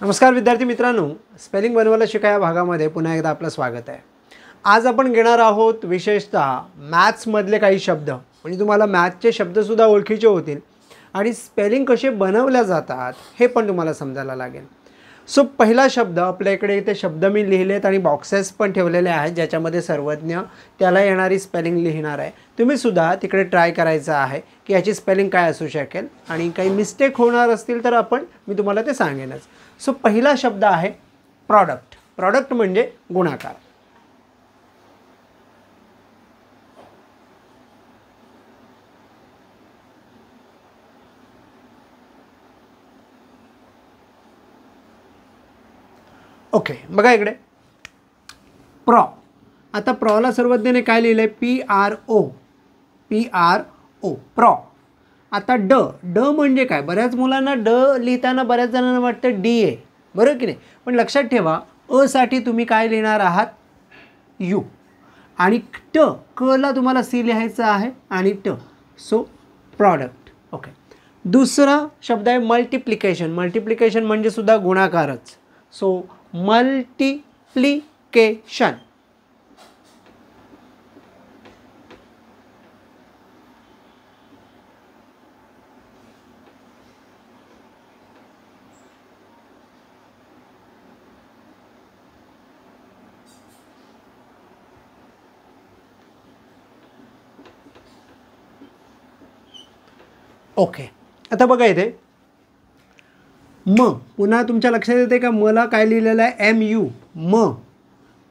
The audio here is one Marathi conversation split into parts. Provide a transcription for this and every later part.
नमस्कार विद्यार्थी मित्रांनो, स्पेलिंग बनवायला शिका या भागामध्ये पुन्हा एकदा आपलं स्वागत आहे। आज आपण घेणार आहोत विशेषतः मॅथ्समधले काही शब्द, म्हणजे तुम्हाला मॅथ्सचे शब्दसुद्धा ओळखीचे होतील आणि स्पेलिंग कसे बनवल्या जातात हे पण तुम्हाला समजायला लागेल। सो पहिला शब्द आपल्या इकडे इथे शब्द मी लिहिलेत आणि बॉक्सेस पण ठेवलेले आहेत ज्याच्यामध्ये सर्वज्ञ त्याला येणारी स्पेलिंग लिहिणार आहे। तुम्ही सुद्धा तिकडे ट्राय करायचं आहे की याची स्पेलिंग काय असू शकेल आणि काही मिस्टेक होणार असतील तर मी तुम्हाला ते सांगेनच। सो पहिला शब्द आहे प्रॉडक्ट। प्रॉडक्ट म्हणजे गुणाकार। ओके, बघा इकडे प्रॉ। आता प्रॉला सर्वज्ञाने काय लिहिलंय? PRO। प्रॉ। आता ड। ड म्हणजे काय? बऱ्याच मुलांना ड लिहिताना बऱ्याच जणांना वाटतं डी आहे, बरोबर की नाही? पण लक्षात ठेवा अ साठी तुम्ही काय लिहिणार आहात? यू। आणि ट, क ला तुम्हाला सी लिहायचं आहे आणि ट। So product. ओके, दुसरा शब्द आहे मल्टिप्लिकेशन। मल्टिप्लिकेशन म्हणजे सुद्धा गुणाकारच। So multiplication. ओके, आता बघा इथे म। पुन्हा तुमच्या लक्षात येते का मला काय लिहिलेलं आहे? MU। म।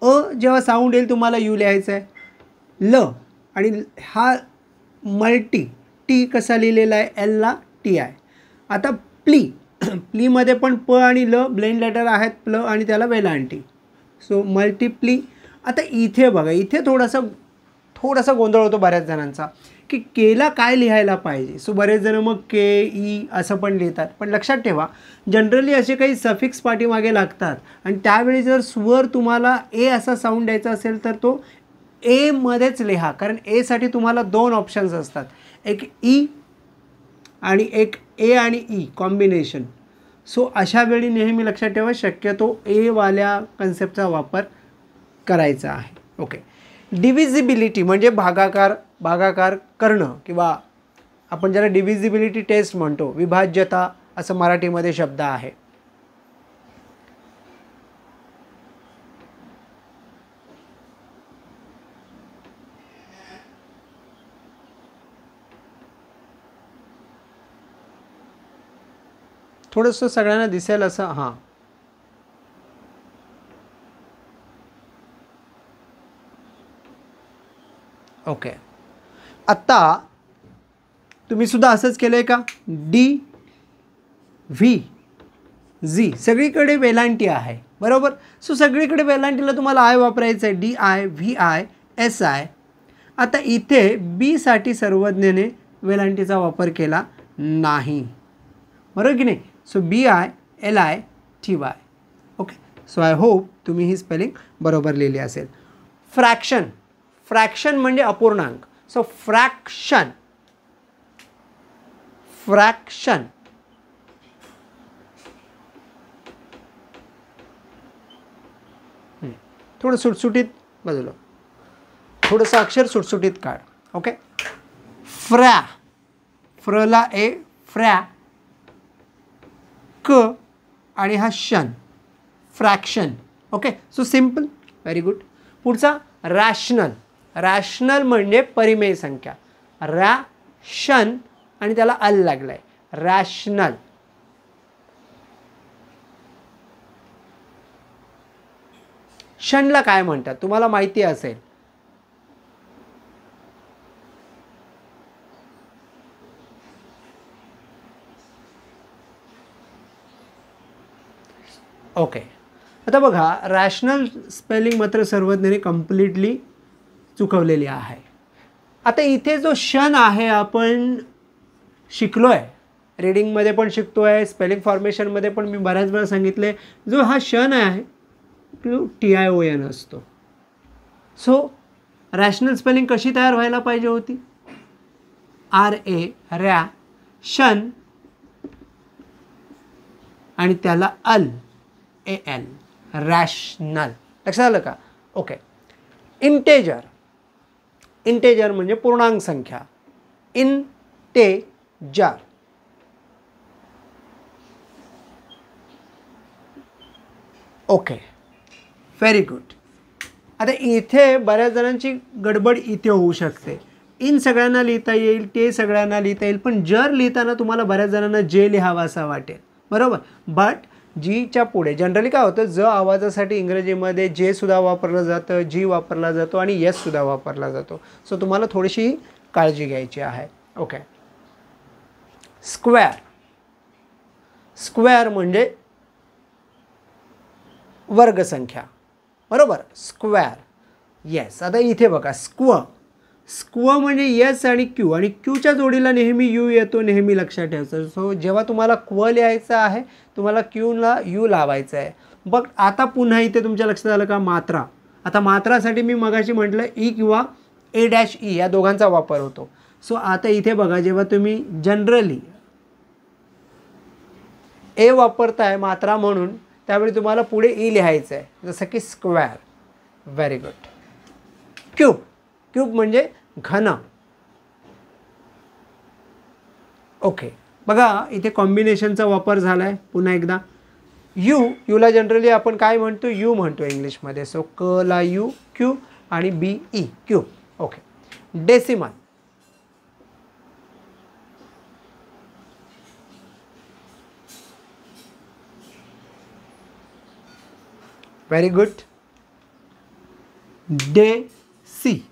अ जेव्हा साऊंड येईल तुम्हाला यू लिहायचं आहे। ल आणि हा मल्टी टी कसा लिहिलेला आहे? एल ला टी आहे। आता प्ली। प्लीमध्ये पण प आणि ल ब्लेंड लेटर आहेत, प्ल आणि त्याला वेलांटी। सो मल्टिप्ली। आता इथे बघा, इथे थोडासा गोंधळ होतो बऱ्याच जणांचा की केला काय लिहायला पाहिजे। सो बरेच जण मग के ई असं पण लिहितात, पण लक्षात ठेवा जनरली असे काही सफिक्स पाठीमागे लागतात आणि त्यावेळी जर स्वर तुम्हाला ए असा साऊंड द्यायचा असेल तर तो ए मध्येच लिहा, कारण ए साठी तुम्हाला दोन ऑप्शन्स असतात, एक ई आणि एक ए आणि ई कॉम्बिनेशन। सो अशा वेळी नेहमी लक्षात ठेवा शक्यतो ए वाल्या कन्सेप्टचा वापर करायचा आहे। ओके, डिव्हिजिबिलिटी म्हणजे भागाकार करणं, किंवा आपण ज्याला डिव्हिजिबिलिटी टेस्ट म्हणतो, विभाज्यता असं मराठीमध्ये शब्द आहे। थोडंसं सगळ्यांना दिसेल असं। हां, ओके, आत्ता तुम्ही सुद्धा असंच केलं आहे का? डी व्ही झी सगळीकडे वेलांटी आहे, बरोबर? सो सगळीकडे वेलांटीला तुम्हाला आय वापरायचं आहे। DI VI SI। आता इथे बी साठी सर्वज्ञाने वेलांटीचा वापर केला नाही, बरोबर की नाही? So BI LI TY। Okay, so I hope तुम्ही ही स्पेलिंग बरोबर लिहिली असेल। फ्रॅक्शन। फ्रॅक्शन म्हणजे अपूर्णांक। So fraction. फ्रॅक्शन। थोडं सुटसुटीत बाजूला, थोडंसं अक्षर सुटसुटीत काढ। ओके, फ्रॅ। फ्रला ए, फ्रॅ, क आणि हा शन, fraction. Okay, so simple, very good. पुढचा रॅशनल। रॅशनल म्हणजे परिमेय संख्या। रॅशन आणि त्याला अल लागलाय, रॅशनल। शनला काय म्हणतात तुम्हाला माहिती असेल? ओके, आता बघा रॅशनल स्पेलिंग मात्र सर्वज्ञाने कम्प्लिटली चुकवलेली आहे। आता इथे जो शन आहे आपण शिकलो आहे, रीडिंगमध्ये पण शिकतो आहे, स्पेलिंग फॉर्मेशनमध्ये पण मी बऱ्याच वेळा सांगितले, जो हा शन आहे तो TION असतो। सो रॅशनल स्पेलिंग कशी तयार व्हायला पाहिजे होती? RA, रॅ, शन आणि त्याला अल RATIONAL, रॅशनल. लक्षात आलं का? ओके. इंटेजर, इंटेजर म्हणजे पूर्णांक संख्या. इंटेजर. Okay, very good. आता इथे बऱ्याच जणांची गडबड इथे होऊ शकते. इन सगळ्यांना लिहिता येईल, ते सगळ्यांना लिहिता येईल, पण जर लिहिताना तुम्हाला बऱ्याच जणांना जे लिहावा असा वाटेल, बरोबर. बट जीच्या पुढे जनरली काय होतं, ज आवाजासाठी इंग्रजीमध्ये जे सुद्धा वापरलं जातं, जी वापरला जातो आणि यस सुद्धा वापरला जातो. सो तुम्हाला थोडीशी काळजी घ्यायची आहे. ओके. स्क्वेअर, स्क्वेअर म्हणजे वर्गसंख्या, बरोबर. Square, yes. आता इथे बघा, स्क्व, स्क्व म्हणजे यस आणि क्यू, आणि क्यूच्या जोडीला नेहमी यू येतो, नेहमी लक्षात ठेवायचं. सो जेव्हा तुम्हाला क्व लिहायचं आहे, तुम्हाला क्यूला यू लावायचं आहे. बघ आता पुन्हा इथे तुमच्या लक्षात आलं का मात्रा. आता मात्रासाठी मी मगाशी म्हटलं ई किंवा A-E या दोघांचा वापर होतो. सो आता इथे बघा, जेव्हा तुम्ही जनरली ए वापरताय मात्रा म्हणून, त्यावेळी तुम्हाला पुढे ई लिहायचं आहे, जसं की square. Very good. Cube, cube म्हणजे घन. ओके. बघा इथे कॉम्बिनेशनचा वापर झाला आहे. पुन्हा एकदा यू, यूला जनरली आपण काय म्हणतो, यू म्हणतो इंग्लिशमध्ये. सो क ला यू, क्यू, आणि BE cube. Okay. Decimal, very good. डेसी,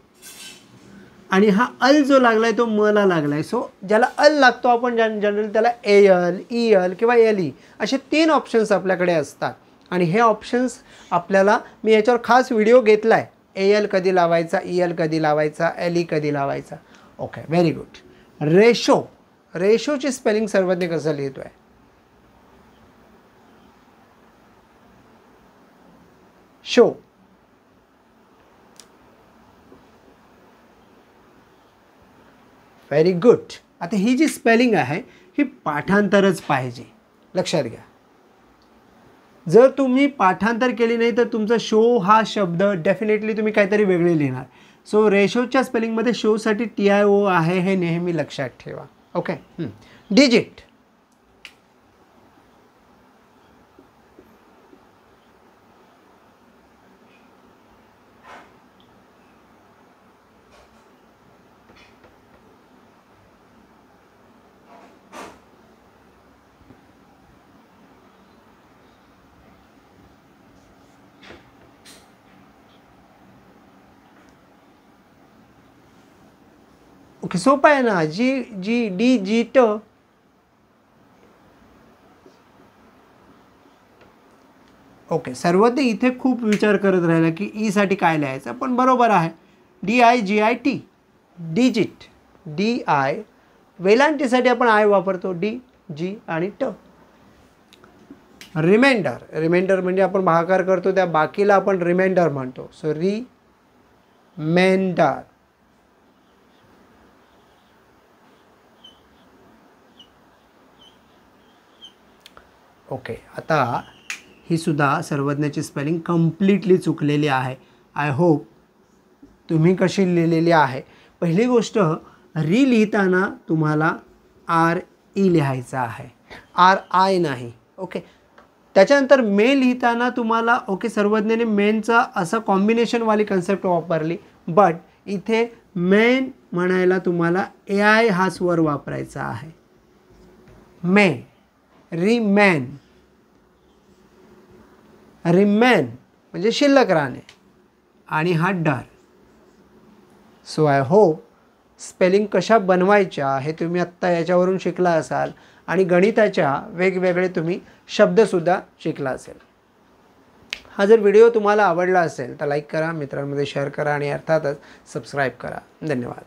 आणि हा अल जो लागलाय तो मला लागलाय. सो ज्याला अल लागतो आपण जनरली त्याला AL, EL किंवा LE असे 3 ऑप्शन्स आपल्याकडे असतात. आणि हे ऑप्शन्स आपल्याला, मी याच्यावर खास व्हिडिओ घेतला आहे, AL कधी लावायचा, EL कधी लावायचा, LE कधी लावायचा. Okay, very good. रेशो, रेशोची स्पेलिंग सर्वज्ञ कसं लिहितोय? शो. Very good. आता ही जी स्पेलिंग आहे ही पाठांतरच पाहिजे, लक्षात घ्या. जर तुम्ही पाठांतर केली नाही तर तुमचा शो हा शब्द डेफिनेटली तुम्ही काहीतरी वेगळे लिहिणार. सो रेशोच्या स्पेलिंगमध्ये शोसाठी TIO आहे, हे नेहमी लक्षात ठेवा. ओके. Digit, okay. सोपं आहे ना. डिजिट. ओके. सर्वज्ञ इथे खूप विचार करत राहिला की ई साठी काय लिहायचं, पण बरोबर आहे. DIGIT, digit. DI, वेलांटीसाठी आपण आय वापरतो, D, G आणि T. रिमाइंडर, रिमाइंडर म्हणजे आपण भागाकार करतो त्या बाकीला आपण रिमाइंडर म्हणतो. So remainder. ओके. आता ही सुद्धा सर्वज्ञाची स्पेलिंग कम्प्लिटली चुकलेली आहे. आय होप तुम्ही कशी लिहिलेली आहे. पहिली गोष्ट, री लिहिताना तुम्हाला RE लिहायचं आहे, RI नाही. ओके. त्याच्यानंतर मे लिहिताना तुम्हाला, ओके, सर्वज्ञाने मेनचा असं कॉम्बिनेशनवाली कन्सेप्ट वापरली, बट इथे मेन म्हणायला तुम्हाला AI हा स्वर वापरायचा आहे. मे, रिमेन, रिमेन म्हणजे शिल्लक राहणे, आणि हा डर. सो आय होप स्पेलिंग कशा बनवायच्या हे तुम्ही आत्ता याच्यावरून शिकला असाल, आणि गणिताच्या वेगवेगळे तुम्ही शब्दसुद्धा शिकला असेल. हा जर व्हिडिओ तुम्हाला आवडला असेल तर लाईक करा, मित्रांमध्ये शेअर करा, आणि अर्थातच सबस्क्राईब करा. धन्यवाद.